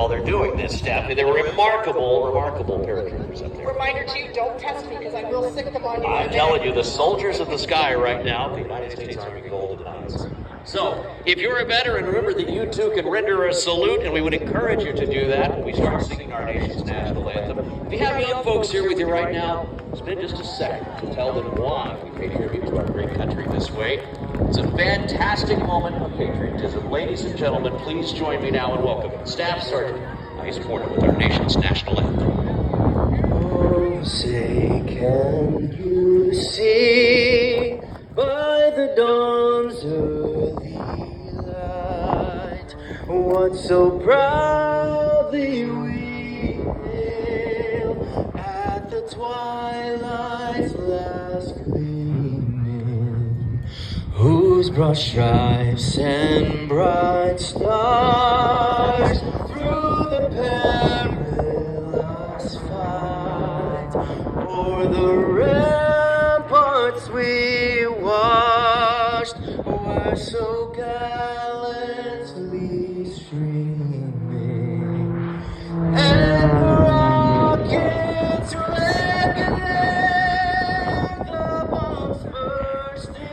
while they're doing this, Stephanie. They're remarkable paratroopers up there. Reminder to you, don't test me because I will sick them on you. I'm telling you, the soldiers of the sky right now, the United States Army Golden Knights. So, if you're a veteran, remember that you too can render a salute, and we would encourage you to do that when we start singing our nation's national anthem. If you have young folks here with you right now, spend just a second to tell them why we pay tribute to our great country this way. It's a fantastic moment of patriotism. Ladies and gentlemen, please join me now in welcoming Staff Sergeant Ice Porter with our nation's national anthem. Oh, say, can you see by the dawn's early light what so proudly we hail at the twilight's last gleaming, whose broad stripes and bright stars through the perilous fight o'er the ramparts we watched were so gallantly streaming, and rockets reckoning, the bombs bursting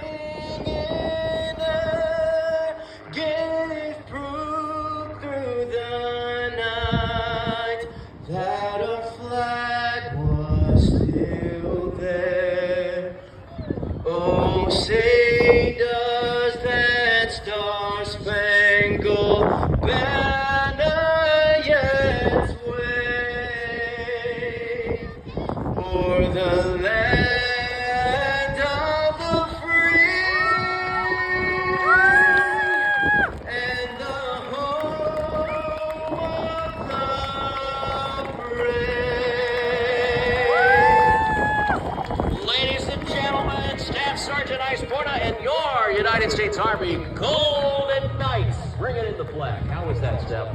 in air gave proof through the night that our flag was still there. Oh, say does that star-spangled banner yet wave o'er the land of the free and the home of the brave? Ladies and gentlemen, Staff Sergeant Ice Porter and your United States Army Golden Knights. Bring it in the flag. How was that, Steph?